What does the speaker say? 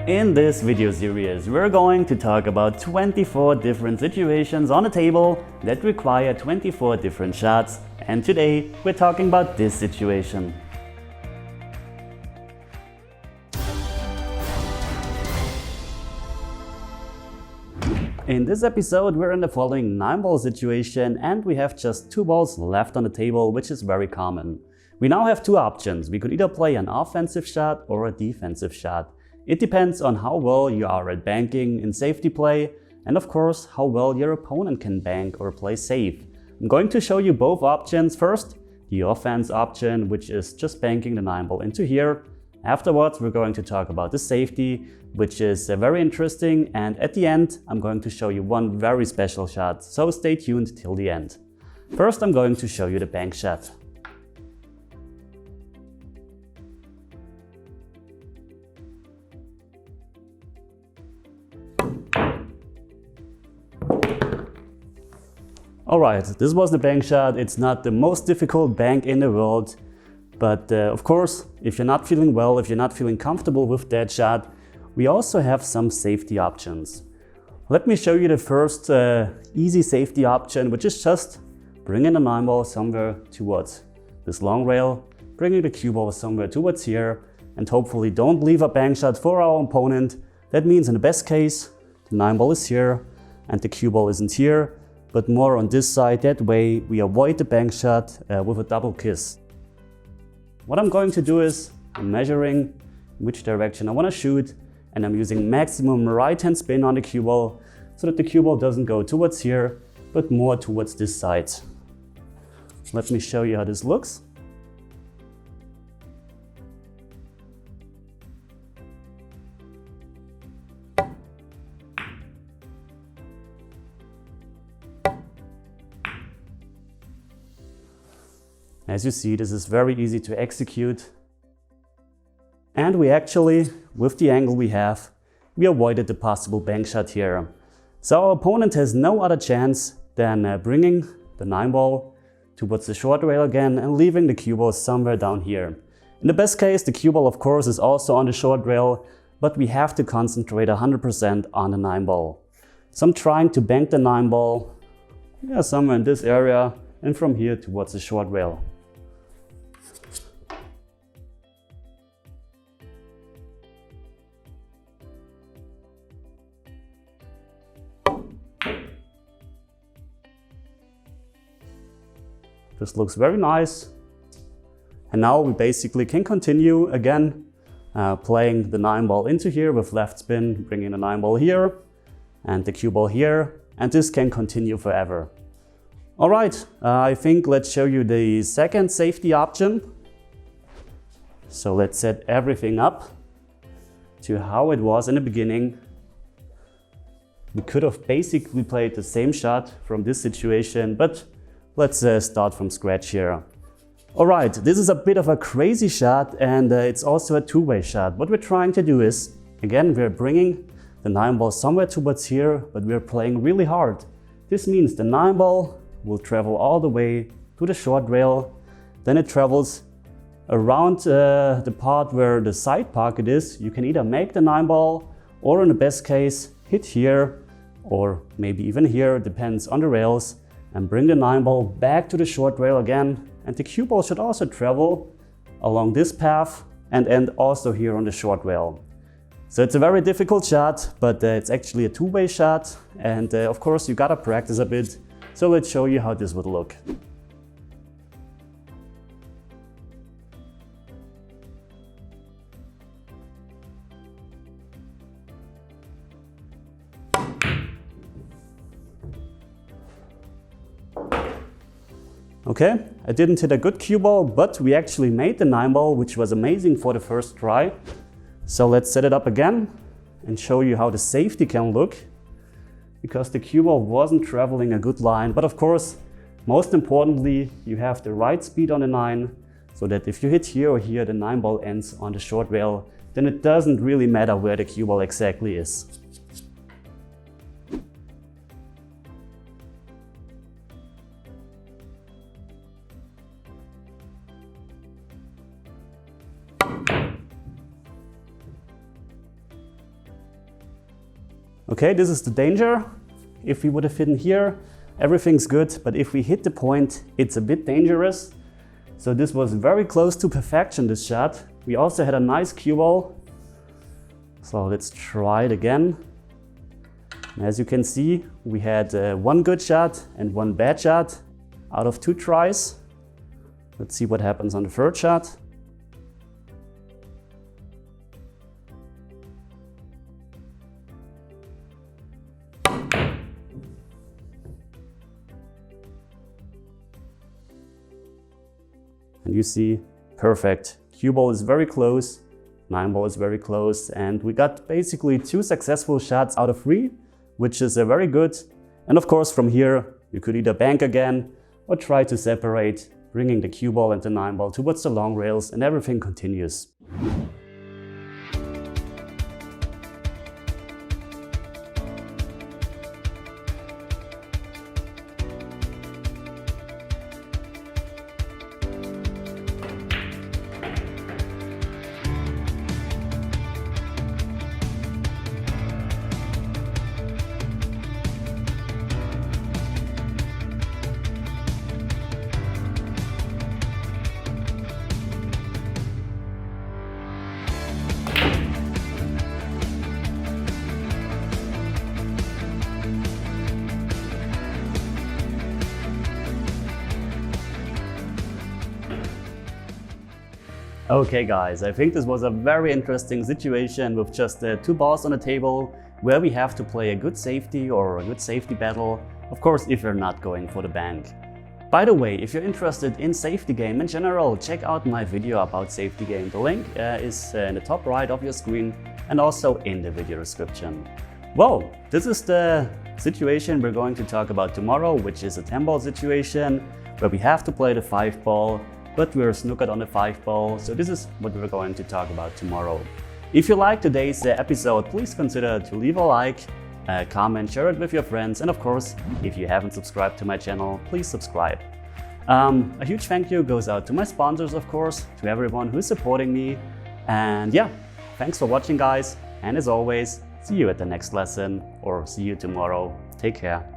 In this video series, we're going to talk about 24 different situations on a table that require 24 different shots, and today we're talking about this situation. In this episode, we're in the following 9-ball situation and we have just 2 balls left on the table, which is very common. We now have 2 options. We could either play an offensive shot or a defensive shot. It depends on how well you are at banking in safety play and of course how well your opponent can bank or play safe. I'm going to show you both options. First, the offense option, which is just banking the 9-ball into here. Afterwards, we're going to talk about the safety, which is very interesting, and at the end I'm going to show you one very special shot, so stay tuned till the end. First, I'm going to show you the bank shot. Alright, this was the bank shot. It's not the most difficult bank in the world, but of course, if you're not feeling well, if you're not feeling comfortable with that shot, we also have some safety options. Let me show you the first easy safety option, which is just bringing the 9-ball somewhere towards this long rail, bringing the cue ball somewhere towards here, and hopefully don't leave a bank shot for our opponent. That means in the best case, the 9-ball is here and the cue ball isn't here, but more on this side. That way we avoid the bank shot with a double kiss. What I'm going to do is I'm measuring which direction I want to shoot, and I'm using maximum right hand spin on the cue ball so that the cue ball doesn't go towards here but more towards this side. Let me show you how this looks. As you see, this is very easy to execute. And we actually, with the angle we have, we avoided the possible bank shot here. So our opponent has no other chance than bringing the 9-ball towards the short rail again and leaving the cue ball somewhere down here. In the best case, the cue ball of course is also on the short rail, but we have to concentrate 100% on the 9-ball. So I'm trying to bank the 9-ball somewhere in this area and from here towards the short rail. This looks very nice. And now we basically can continue again playing the 9-ball into here with left spin, bringing the 9-ball here and the cue ball here, and this can continue forever. Alright, I think let's show you the second safety option. So let's set everything up to how it was in the beginning. We could have basically played the same shot from this situation, but let's start from scratch here. Alright, this is a bit of a crazy shot and it's also a two-way shot. What we're trying to do is, again, we're bringing the 9-ball somewhere towards here, but we're playing really hard. This means the 9-ball will travel all the way to the short rail, then it travels around the part where the side pocket is. You can either make the 9-ball or in the best case hit here or maybe even here, depends on the rails, and bring the 9-ball back to the short rail again, and the cue ball should also travel along this path and end also here on the short rail. So it's a very difficult shot, but it's actually a two-way shot, and of course you gotta practice a bit. So let's show you how this would look. Okay, I didn't hit a good cue ball, but we actually made the 9-ball, which was amazing for the first try. So let's set it up again and show you how the safety can look, because the cue ball wasn't traveling a good line. But of course, most importantly, you have the right speed on the 9, so that if you hit here or here, the 9-ball ends on the short rail, then it doesn't really matter where the cue ball exactly is. Okay, this is the danger. If we would have hidden here, everything's good, but if we hit the point, it's a bit dangerous. So this was very close to perfection, this shot. We also had a nice cue ball. So let's try it again. And as you can see, we had one good shot and one bad shot out of 2 tries. Let's see what happens on the 3rd shot. And you see, perfect. Cue ball is very close, 9 ball is very close, and we got basically 2 successful shots out of 3, which is very good. And of course, from here, you could either bank again or try to separate, bringing the cue ball and the 9 ball towards the long rails, and everything continues. Okay guys, I think this was a very interesting situation with just 2 balls on the table where we have to play a good safety or a good safety battle, of course if you're not going for the bank. By the way, if you're interested in safety game in general, check out my video about safety game. The link is in the top right of your screen and also in the video description. Well, this is the situation we're going to talk about tomorrow, which is a 10 ball situation where we have to play the 5 ball. But we're snookered on the 5 ball, so this is what we're going to talk about tomorrow. If you liked today's episode, please consider to leave a like, comment, share it with your friends, and of course, if you haven't subscribed to my channel, please subscribe. A huge thank you goes out to my sponsors, of course, to everyone who's supporting me. And yeah, thanks for watching guys, and as always, see you at the next lesson or see you tomorrow. Take care.